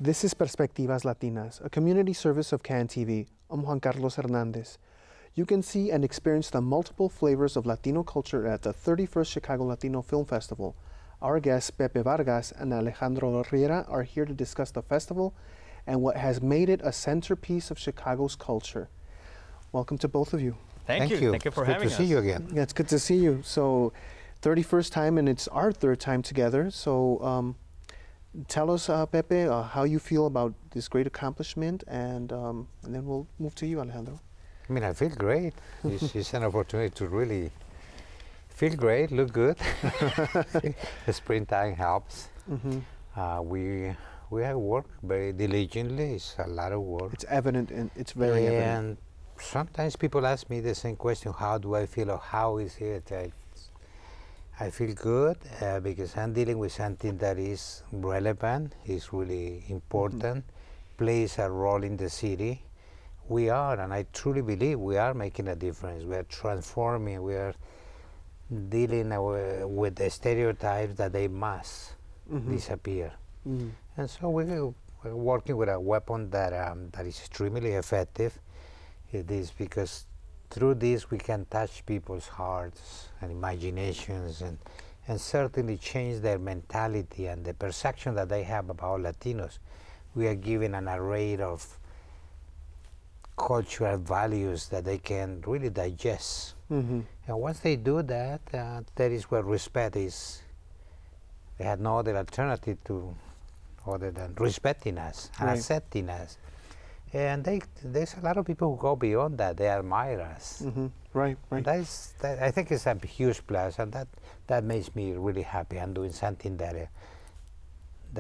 This is Perspectivas Latinas, a community service of CAN TV. I'm Juan Carlos Hernandez. You can see and experience the multiple flavors of Latino culture at the 31st Chicago Latino Film Festival. Our guests, Pepe Vargas and Alejandro Riera, are here to discuss the festival and what has made it a centerpiece of Chicago's culture. Welcome to both of you. Thank you. Thank you for having us. Good to see you again. Yeah, it's good to see you. So, 31st time, and it's our third time together. So, tell us, Pepe, how you feel about this great accomplishment, and then we'll move to you, Alejandro. I mean, I feel great. It's an opportunity to really feel great, look good. The springtime helps. We have worked very diligently. It's a lot of work. It's evident, and it's very evident. And sometimes people ask me the same question: how do I feel, or how is it? I feel good because I'm dealing with something that is relevant, is really important, plays a role in the city. We are, and I truly believe we are making a difference. We are transforming. We are dealing with the stereotypes that they must disappear. And so we're working with a weapon that is extremely effective. It is because through this we can touch people's hearts and imaginations, and certainly change their mentality and the perception that they have about Latinos. We are giving an array of cultural values that they can really digest. And once they do that, that is where respect is. They had no other alternative to other than respecting us and accepting us. And there's a lot of people who go beyond that. They admire us. Right. That I think it's a huge plus, and that makes me really happy. I'm doing something that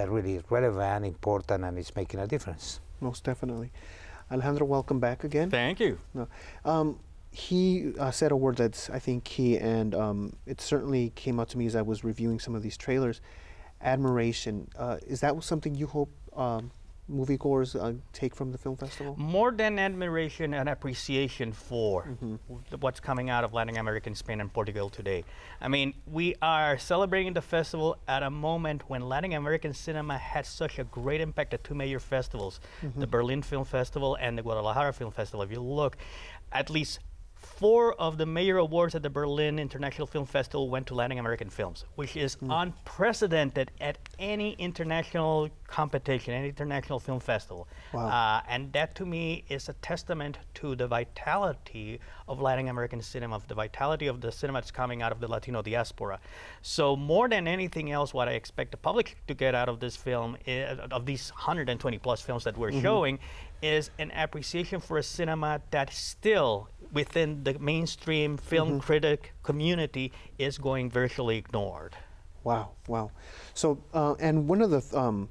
really is relevant, important, and is making a difference. Most definitely. Alejandro, welcome back again. Thank you. He said a word that's, I think, key, and it certainly came out to me as I was reviewing some of these trailers. Admiration. Is that something you hope moviegoers take from the film festival? More than admiration and appreciation for what's coming out of Latin American, Spain, and Portugal today. I mean, we are celebrating the festival at a moment when Latin American cinema had such a great impact at two major festivals, the Berlin Film Festival and the Guadalajara Film Festival. If you look, at least 4 of the major awards at the Berlin International Film Festival went to Latin American films, which is unprecedented at any international competition, any international film festival. Wow. And that to me is a testament to the vitality of Latin American cinema, of the vitality of the cinema that's coming out of the Latino diaspora. So more than anything else, what I expect the public to get out of this film, of these 120 plus films that we're showing, is an appreciation for a cinema that still, within the mainstream film critic community, is going virtually ignored. Wow. So, and one of the,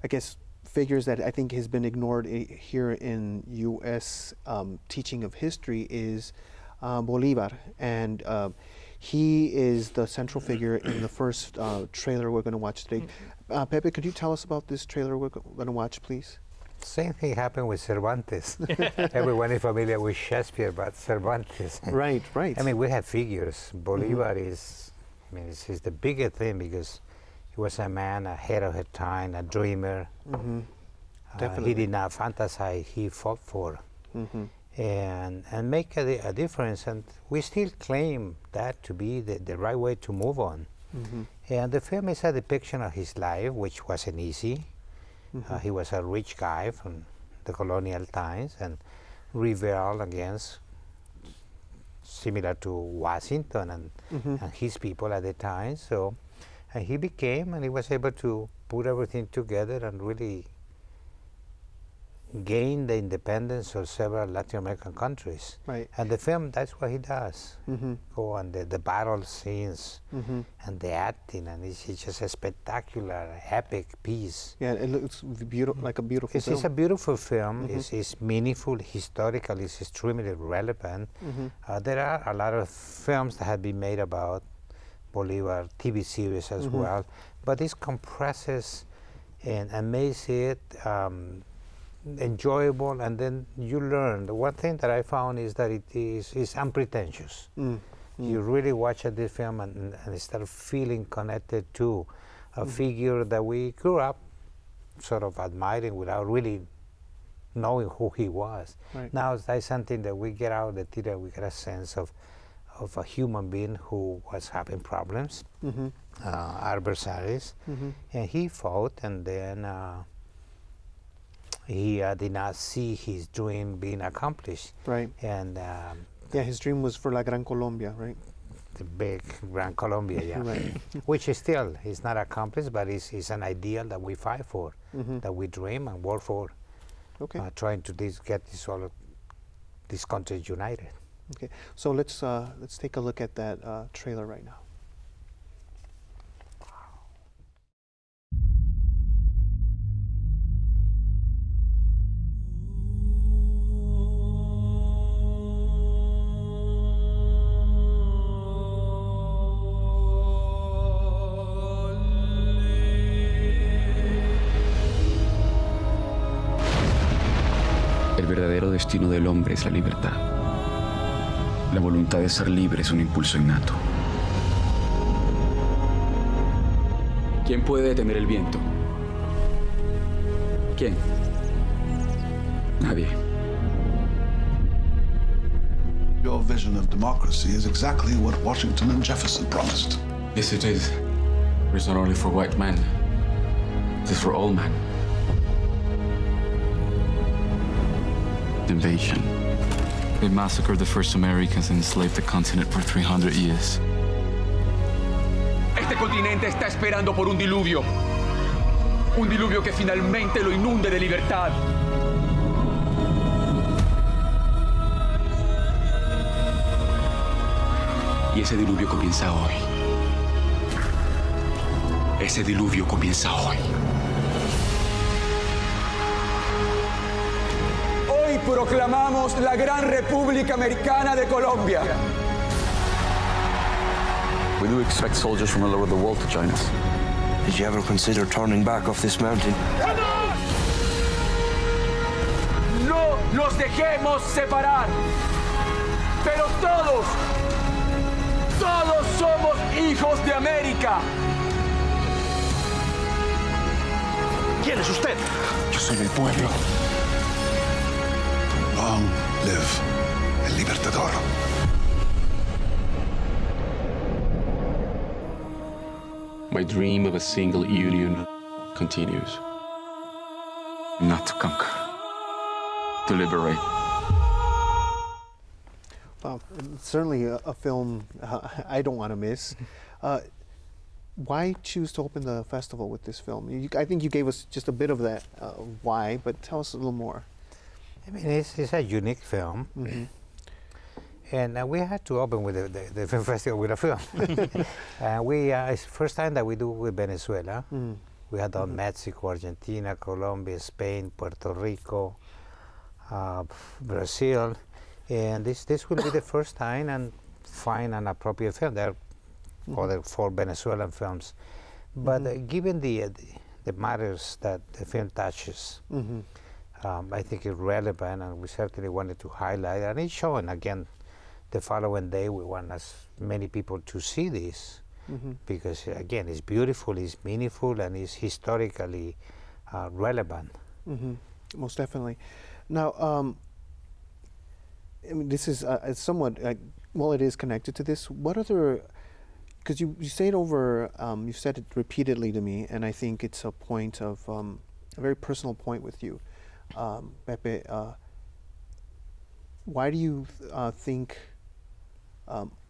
I guess, figures that I think has been ignored here in U.S. Teaching of history is Bolivar, and he is the central figure in the first trailer we're going to watch today. Pepe, could you tell us about this trailer we're going to watch, please? Same thing happened with Cervantes. Everyone is familiar with Shakespeare, but Cervantes. Right. I mean, we have figures. Bolivar is, I mean, it's the biggest thing because he was a man ahead of his time, a dreamer. Definitely. He did not fantasize, he fought for. And make a difference. And we still claim that to be the right way to move on. And the film is a depiction of his life, which wasn't easy. He was a rich guy from the colonial times and rebelled against, similar to Washington and his people at the time. So, and he became, and he was able to put everything together and really gain the independence of several Latin American countries. Right. And the film, that's what he does. Go on the battle scenes and the acting, and it's just a spectacular, epic piece. Yeah, it looks beautiful, like a beautiful film. It's a beautiful film. It's meaningful, historical, it's extremely relevant. There are a lot of films that have been made about Bolivar, TV series as well, but this compresses and makes it enjoyable, and then you learn. The one thing that I found is that it is unpretentious. You really watch this film and start feeling connected to a figure that we grew up sort of admiring without really knowing who he was. Right. Now that's something that we get out of the theater, we get a sense of a human being who was having problems, adversaries, and he fought, and then he did not see his dream being accomplished. Right. And yeah, his dream was for La Gran Colombia, right? the big Gran Colombia, yeah. Right. Which is still, is not accomplished, but it's an ideal that we fight for, that we dream and work for, trying to get this country united. Okay, so let's take a look at that trailer right now. El verdadero destino del hombre es la libertad. La voluntad de ser libre es un impulso innato. ¿Quién puede detener el viento? ¿Quién? Nadie. Your vision of democracy is exactly what Washington and Jefferson promised. Yes, it is. It's not only for white men. It is for all men. Invasion. They massacred the first Americans and enslaved the continent for 300 years. Este continente está esperando por un diluvio. Un diluvio que finalmente lo inunde de libertad. Y ese diluvio comienza hoy. Ese diluvio comienza hoy. Hoy proclamamos la Gran República Americana de Colombia. We do expect soldiers from all over the world to join us. Did you ever consider turning back off this mountain? No nos dejemos separar. Pero todos somos hijos de América. ¿Quién es usted? Yo soy del pueblo. Long live el Libertador. My dream of a single union continues. Not to conquer, to liberate. Wow, certainly a film I don't want to miss. Why choose to open the festival with this film? I think you gave us just a bit of that why, but tell us a little more. I mean, it's a unique film. And we had to open with the film festival with a film. It's the first time that we do with Venezuela. We had done Mexico, Argentina, Colombia, Spain, Puerto Rico, Brazil. And this will be the first time and find an appropriate film. There are other 4 Venezuelan films. But given the matters that the film touches, I think it's relevant, and we certainly wanted to highlight. And it's shown again the following day. We want as many people to see this because, again, it's beautiful, it's meaningful, and it's historically relevant. Most definitely. Now, I mean, this is it's somewhat, well, it is connected to this. What other, because you say it over, you've said it repeatedly to me, and I think it's a point of, a very personal point with you, Pepe. Why do you think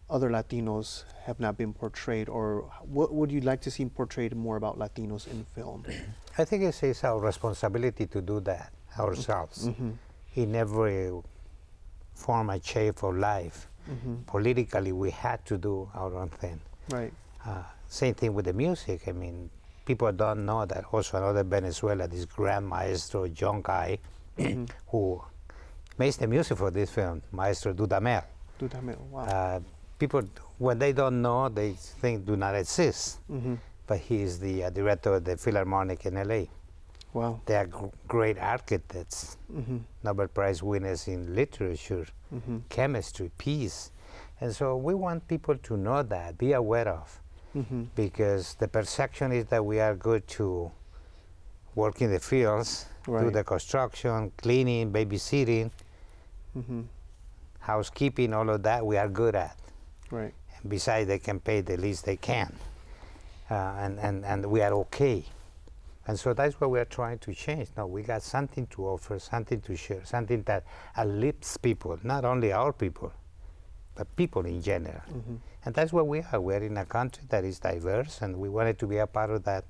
other Latinos have not been portrayed, or what would you like to see portrayed more about Latinos in film? I think it's our responsibility to do that ourselves in every form and shape of life. Politically, we had to do our own thing. Right. Same thing with the music. I mean, people don't know that also another Venezuela, this grand maestro, young guy, who makes the music for this film, Maestro Dudamel. Dudamel, wow. People, when they don't know, they think do not exist. But he is the director of the Philharmonic in LA. Wow. They are great architects, Nobel Prize winners in literature, chemistry, peace. And so we want people to know that, be aware of, because the perception is that we are good to work in the fields, do the construction, cleaning, babysitting, housekeeping, all of that we are good at. Right. And besides, they can pay the least they can, and we are okay. And so that's what we are trying to change. No, we got something to offer, something to share, something that uplifts people, not only our people, but people in general. And that's what we are. We're in a country that is diverse, and we wanted to be a part of that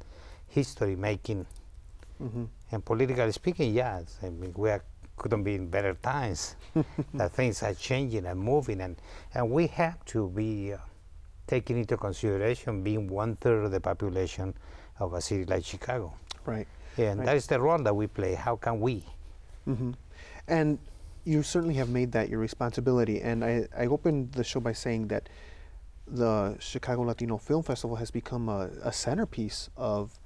history making. And politically speaking, yes, I mean, couldn't be in better times. That things are changing and moving, and we have to be taking into consideration being 1/3 of the population of a city like Chicago. Right. And that is the role that we play. How can we? And you certainly have made that your responsibility. And I opened the show by saying that the Chicago Latino Film Festival has become a centerpiece of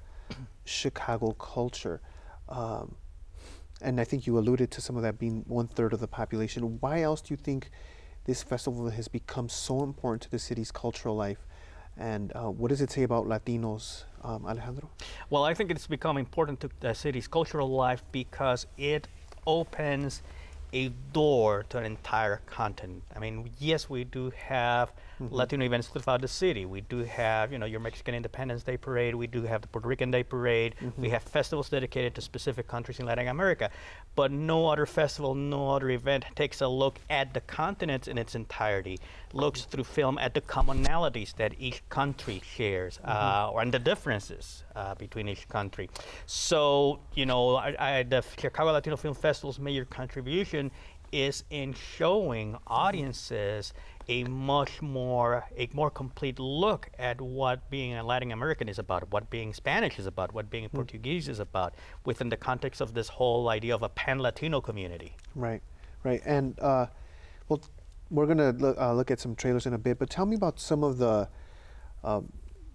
Chicago culture. And I think you alluded to some of that being 1/3 of the population. Why else do you think this festival has become so important to the city's cultural life? And what does it say about Latinos, Alejandro? Well, I think it's become important to the city's cultural life because it opens a door to an entire continent. I mean, yes, we do have Latino events throughout the city. We do have, your Mexican Independence Day Parade. We do have the Puerto Rican Day Parade. We have festivals dedicated to specific countries in Latin America. But no other festival, no other event takes a look at the continent in its entirety, looks through film at the commonalities that each country shares, and the differences between each country. So, the Chicago Latino Film Festival's major contribution is in showing audiences a more complete look at what being a Latin American is about, what being Spanish is about, what being Portuguese is about, within the context of this whole idea of a pan-Latino community. Right, right. And well, we're going to look at some trailers in a bit, but tell me about some of the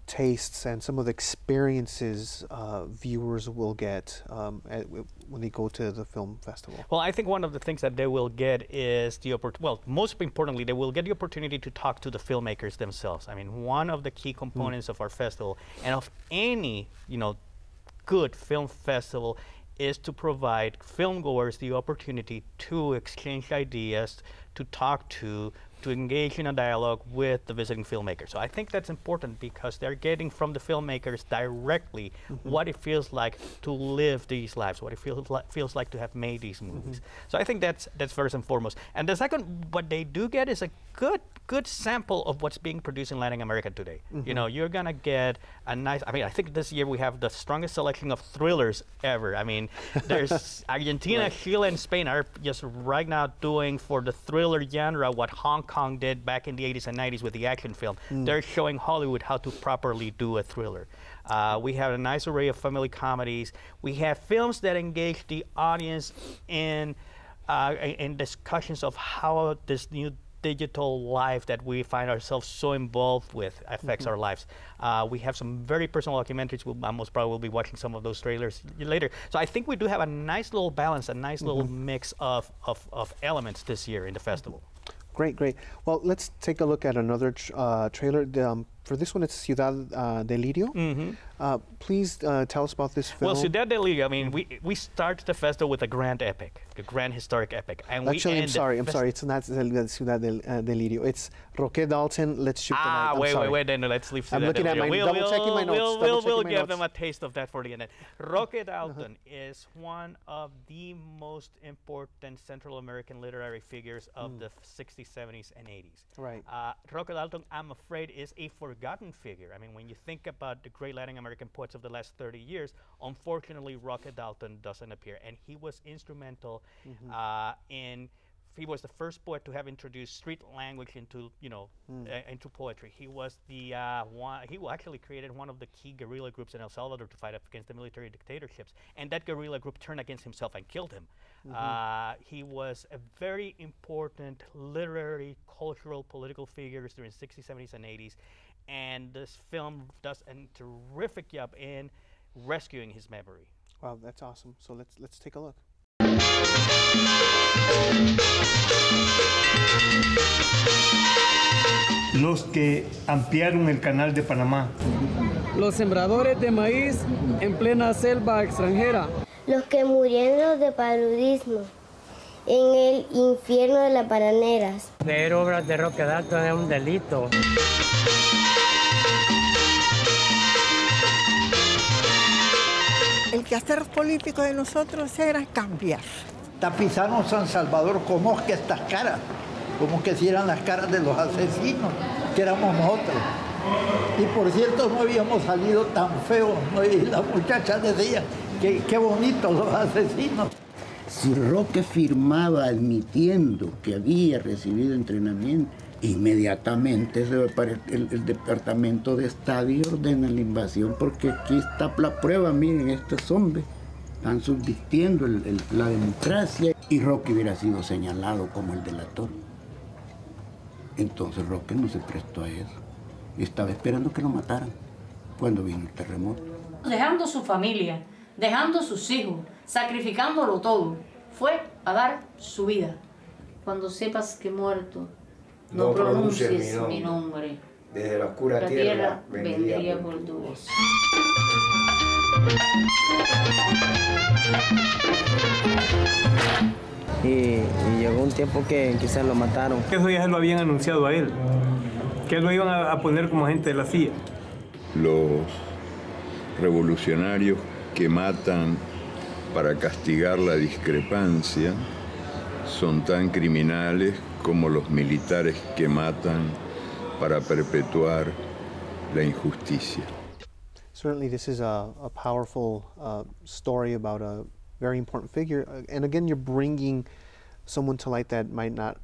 tastes and some of the experiences viewers will get when they go to the film festival. Well, I think one of the things that they will get is most importantly, they will get the opportunity to talk to the filmmakers themselves. I mean, one of the key components of our festival and of any, good film festival is to provide filmgoers the opportunity to exchange ideas, to talk to engage in a dialogue with the visiting filmmaker. So I think that's important because they're getting from the filmmakers directly what it feels like to live these lives, what it feels like to have made these movies. So I think that's first and foremost. And the second, what they do get is a good sample of what's being produced in Latin America today. You're gonna get a nice, I think this year we have the strongest selection of thrillers ever. I mean, there's Argentina, Chile, and Spain are just right now doing for the thriller genre what Hong Kong did back in the 80s and 90s with the action film. They're showing Hollywood how to properly do a thriller. We have a nice array of family comedies. We have films that engage the audience in discussions of how this new digital life that we find ourselves so involved with affects our lives. We have some very personal documentaries. I most probably will be watching some of those trailers later. So I think we do have a nice little balance, a nice little mix of elements this year in the festival. Great, great. Well, let's take a look at another trailer. For this one, it's Ciudad Delirio. Please tell us about this film. Well, Ciudad Delirio, I mean, we start the festival with a grand epic, a grand historic epic. And actually, I'm sorry, it's not Ciudad Delirio. It's Roque Dalton, Let's Shoot the Night. Wait, then let's leave Ciudad Delirio. I'm looking at my, double-checking my notes. We'll give them a taste of that for the end. Roque Dalton is one of the most important Central American literary figures of the 60s, 70s, and 80s. Right. Roque Dalton, I'm afraid, is a forgotten figure. I mean, when you think about the great Latin American poets of the last 30 years, unfortunately, Roque Dalton doesn't appear. And he was instrumental he was the first poet to have introduced street language into, into poetry. He was the he actually created one of the key guerrilla groups in El Salvador to fight up against the military dictatorships. And that guerrilla group turned against himself and killed him. He was a very important literary, cultural, political figure during the 60s, 70s, and 80s. And this film does a terrific job in rescuing his memory. Wow, that's awesome. So let's take a look. los que ampliaron el canal de Panamá. Los sembradores de maíz en plena selva extranjera. Los que murieron de paludismo en el infierno de las bananeras. Ver obras de Roquedato es un delito. El quehacer político de nosotros era cambiar. Tapizamos San Salvador con mosca estas caras, como que si eran las caras de los asesinos, que éramos nosotros. Y por cierto, no habíamos salido tan feos, ¿no? Y las muchachas decían que qué bonitos los asesinos. Si Roque firmaba admitiendo que había recibido entrenamiento, inmediatamente el Departamento de Estado ordena la invasión, porque aquí está la prueba, miren, estos hombres están subvirtiendo la democracia, y Roque hubiera sido señalado como el delator. Entonces Roque no se prestó a eso, estaba esperando que lo mataran cuando vino el terremoto. Dejando su familia, dejando sus hijos, sacrificándolo todo, fue a dar su vida. Cuando sepas que he muerto, no pronuncies mi nombre. Desde la oscura tierra vendría por tu voz. Y llegó un tiempo que quizás lo mataron. Eso ya se lo habían anunciado a él, que lo iban a poner como agente de la CIA. Los revolucionarios que matan para castigar la discrepancia son tan criminales como los militares que matan para perpetuar la injusticia. Certainly, this is a powerful story about a very important figure. And again, you're bringing someone to light that might not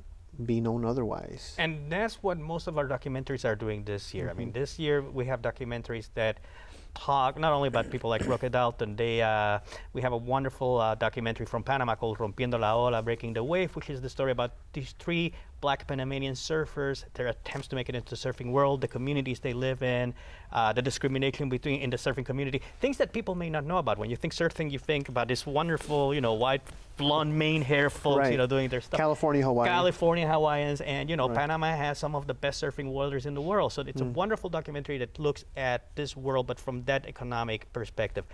be known otherwise. And that's what most of our documentaries are doing this year. I mean, this year we have documentaries that talk not only about people like Roque Dalton. We have a wonderful documentary from Panama called Rompiendo la Ola, Breaking the Wave, which is the story about these three Black Panamanian surfers, their attempts to make it into the surfing world, the communities they live in, the discrimination in the surfing community, things that people may not know about. When you think surfing, you think about this wonderful, white, blonde mane hair folks, right. Doing their stuff. California Hawaiians, and right. Panama has some of the best surfing worlds in the world. So it's a wonderful documentary that looks at this world, but from that economic perspective.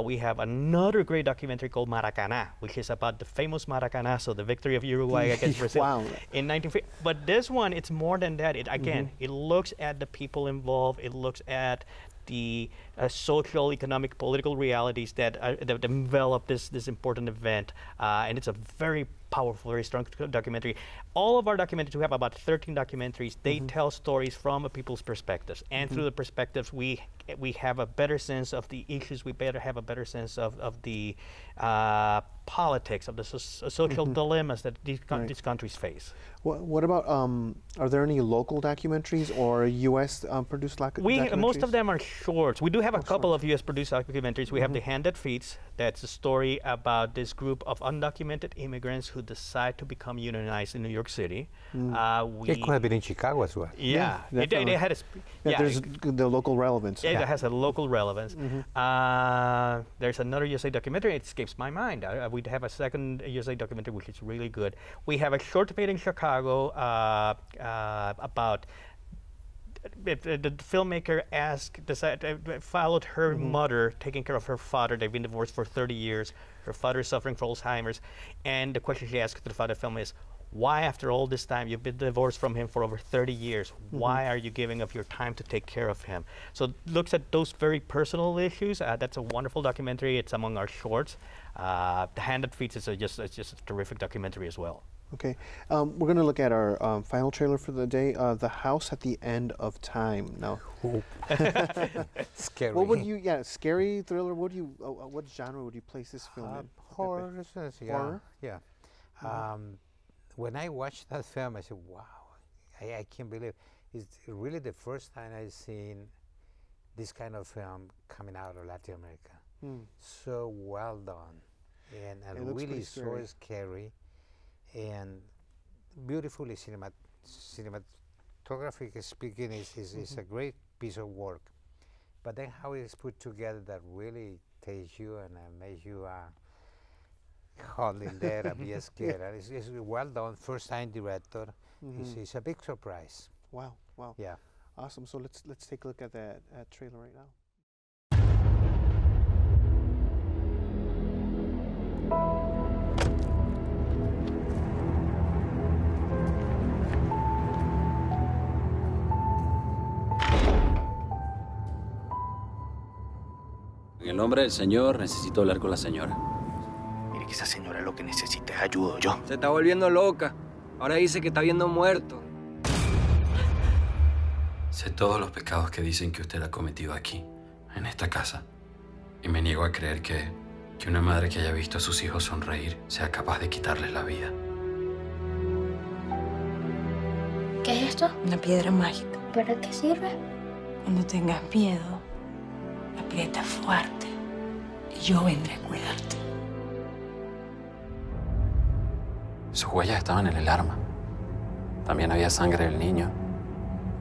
We have another great documentary called Maracaná, which is about the famous Maracanazo, the victory of Uruguay against Brazil in 1950. But this one, it's more than that. It looks at the people involved. It looks at the social, economic, political realities that envelop this important event. And it's a very powerful, very strong documentary. All of our documentaries, we have about 13 documentaries, they tell stories from people's perspectives. And through the perspectives, we have a better sense of the issues, we better have a better sense of the politics, of the social dilemmas that these countries face. What about, are there any local documentaries or U.S. produced documentaries? Most of them are shorts. We do have a couple of U.S. produced documentaries. We have The Hand That Feeds. That's a story about this group of undocumented immigrants who decide to become unionized in New York City. It could have been in Chicago as well. Yeah, it had there's the local relevance. It has a local relevance. There's another USA documentary. It escapes my mind. We have a second USA documentary which is really good. We have a short made in Chicago about the filmmaker followed her mother taking care of her father. They've been divorced for 30 years. Her father is suffering from Alzheimer's, and the question she asked to the father film is, why, after all this time, you've been divorced from him for over 30 years, why are you giving up your time to take care of him? So it looks at those very personal issues. That's a wonderful documentary. It's among our shorts. The Hand That Feeds is just a terrific documentary as well. Okay, we're going to look at our final trailer for the day, The House at the End of Time. Now, scary. What would you, scary thriller? What genre would you place this film in? Horror. Horror? Yeah. When I watched that film, I said, wow, I can't believe it's really the first time I've seen this kind of film coming out of Latin America. So well done, and really so scary, and beautifully cinematographic speaking is a great piece of work. But then how it is put together that really takes you and makes you hold in there and be scared. It's well done, first time director. It's a big surprise. Wow. Wow. Yeah. Awesome. So let's take a look at that trailer right now. En el nombre del Señor, necesito hablar con la señora. Mire que esa señora lo que necesita es ayuda, yo. Se está volviendo loca. Ahora dice que está viendo muerto. Sé todos los pecados que dicen que usted ha cometido aquí, en esta casa. Y me niego a creer que una madre que haya visto a sus hijos sonreír sea capaz de quitarles la vida. ¿Qué es esto? Una piedra mágica. ¿Para qué sirve? Cuando tengas miedo, aprieta fuerte y yo vendré a cuidarte. Sus huellas estaban en el arma. También había sangre del niño.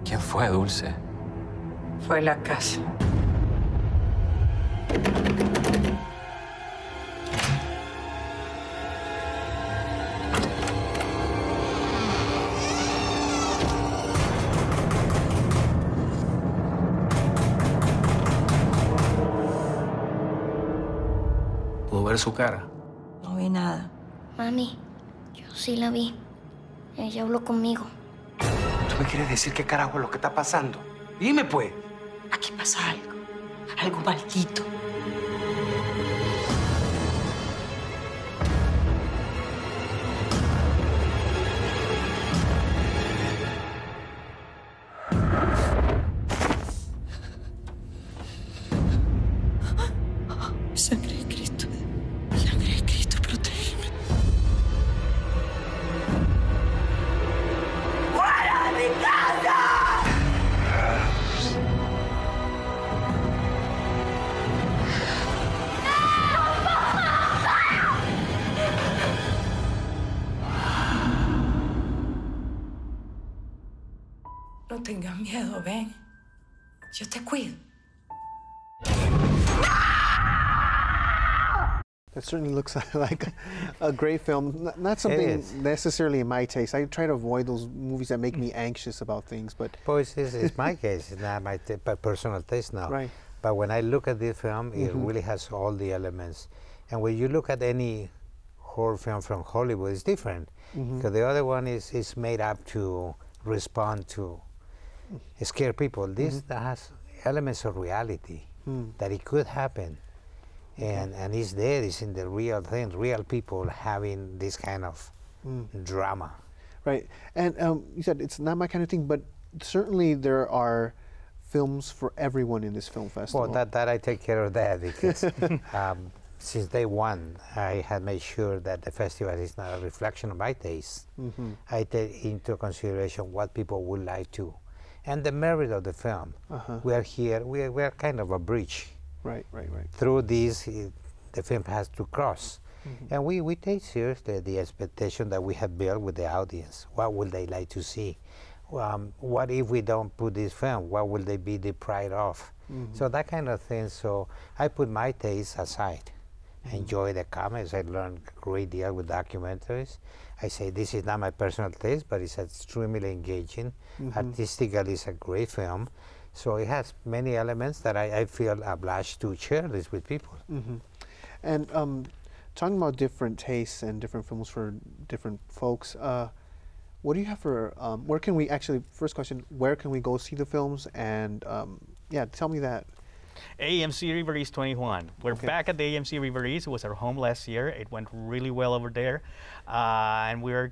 ¿Quién fue, Dulce? Fue la casa. ¿Pudo ver su cara? No vi nada. Mami, yo sí la vi. Ella habló conmigo. ¿Tú me quieres decir qué carajo es lo que está pasando? Dime, pues. Aquí pasa algo. Algo maldito. Sangre de Cristo. Sangre de Cristo, protégeme. ¡Fuera de mi casa! No tengas miedo, ven. Yo te cuido. That certainly looks like a great film. Not something necessarily in my taste. I try to avoid those movies that make me anxious about things, but... Pues it's my case. It's not my personal taste now. Right. But when I look at this film, it really has all the elements. And when you look at any horror film from Hollywood, it's different. Because the other one is made up to respond to scare people. This has elements of reality, that it could happen. And it's there, it's in the real thing, real people having this kind of drama. Right, and you said it's not my kind of thing, but certainly there are films for everyone in this film festival. Well, that I take care of that, because since day one, I had made sure that the festival is not a reflection of my taste. I take into consideration what people would like to, and the merit of the film. We are here, we are kind of a bridge. Right. Through this, the film has to cross. And we take seriously the expectation that we have built with the audience. What would they like to see? What if we don't put this film? What will they be deprived of? So that kind of thing. So I put my taste aside. I enjoy the comments. I learned a great deal with documentaries. I say this is not my personal taste, but it's extremely engaging. Artistically, it's a great film. So it has many elements that I feel obliged to share this with people. And talking about different tastes and different films for different folks, what do you have for, where can we actually, first question, where can we go see the films? And yeah, tell me that. AMC River East 21. We're back at the AMC River East. It was our home last year. It went really well over there. And we're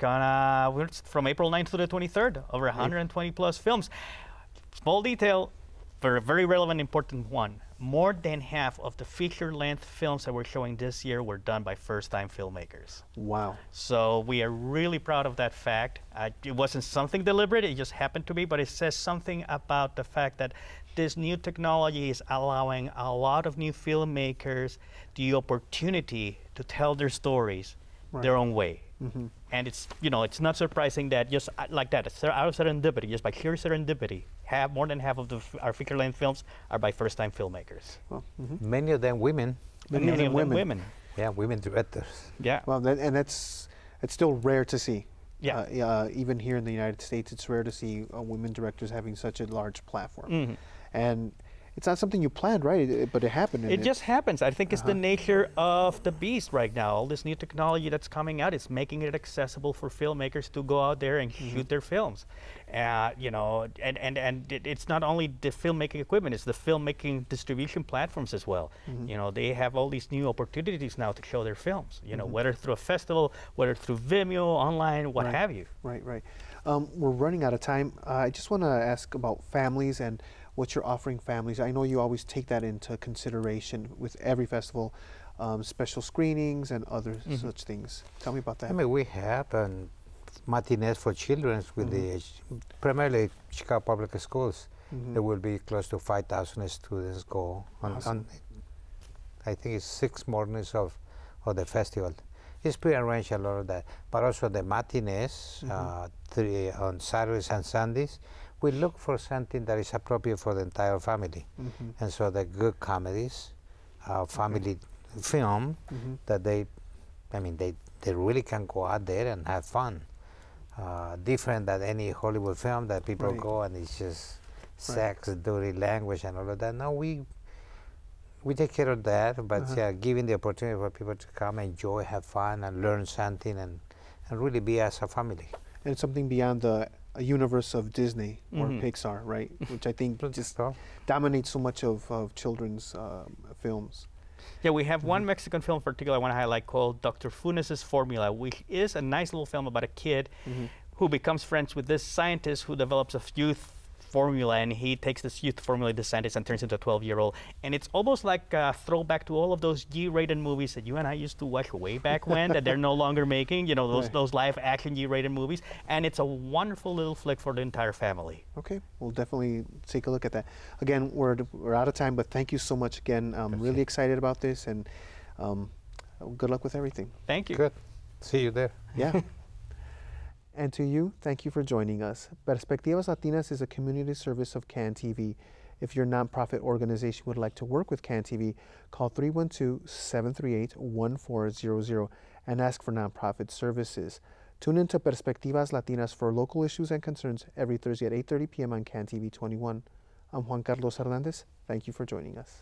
from April 9th to the 23rd, over 120 plus films. Small detail, but a very relevant, important one. More than half of the feature-length films that we're showing this year were done by first-time filmmakers. Wow. So we are really proud of that fact. It wasn't something deliberate, it just happened to be, but it says something about the fact that this new technology is allowing a lot of new filmmakers the opportunity to tell their stories their own way. And it's, it's not surprising that just like that, out of serendipity, just by sheer serendipity, more than half of our feature-length films are by first-time filmmakers. Well, Many of them women. Many of them women. Yeah, women directors. Yeah. Well, and it's still rare to see. Yeah. Even here in the United States, it's rare to see women directors having such a large platform. And it's not something you planned, right? But it happened. It just happens. I think it's the nature of the beast right now. All this new technology that's coming out, it's making it accessible for filmmakers to go out there and shoot their films. You know, and it's not only the filmmaking equipment, it's the filmmaking distribution platforms as well. You know, they have all these new opportunities now to show their films, you know, whether through a festival, whether through Vimeo, online, what have you. Right. We're running out of time. I just want to ask about families and what you're offering families. I know you always take that into consideration with every festival, special screenings and other such things. Tell me about that. I mean, we have matinees for children with the primarily Chicago Public Schools. There will be close to 5,000 students go on I think it's 6 mornings of the festival. It's prearranged, a lot of that, but also the matinees, 3 on Saturdays and Sundays. We look for something that is appropriate for the entire family. And so the good comedies, family film, that they really can go out there and have fun. Different than any Hollywood film that people go and it's just sex, dirty language and all of that. No, we take care of that, but giving the opportunity for people to come, enjoy, have fun, and learn something, and really be as a family. And something beyond the universe of Disney or Pixar, right? Which I think just dominates so much of children's films. Yeah, we have one Mexican film in particular I want to highlight called Dr. Funes' Formula, which is a nice little film about a kid who becomes friends with this scientist who develops a youth formula, and he takes this youth formula, the scientist, and turns into a 12-year-old. And it's almost like a throwback to all of those G-rated movies that you and I used to watch way back when that they're no longer making, you know, those live-action G-rated movies. And it's a wonderful little flick for the entire family. Okay, we'll definitely take a look at that. Again, we're out of time, but thank you so much again. I'm really excited about this, and good luck with everything. Thank you. Good. See you there. Yeah. And to you, thank you for joining us. Perspectivas Latinas is a community service of CAN TV. If your nonprofit organization would like to work with CAN TV, call 312-738-1400 and ask for nonprofit services. Tune into Perspectivas Latinas for local issues and concerns every Thursday at 8:30 p.m. on CAN TV 21. I'm Juan Carlos Hernandez. Thank you for joining us.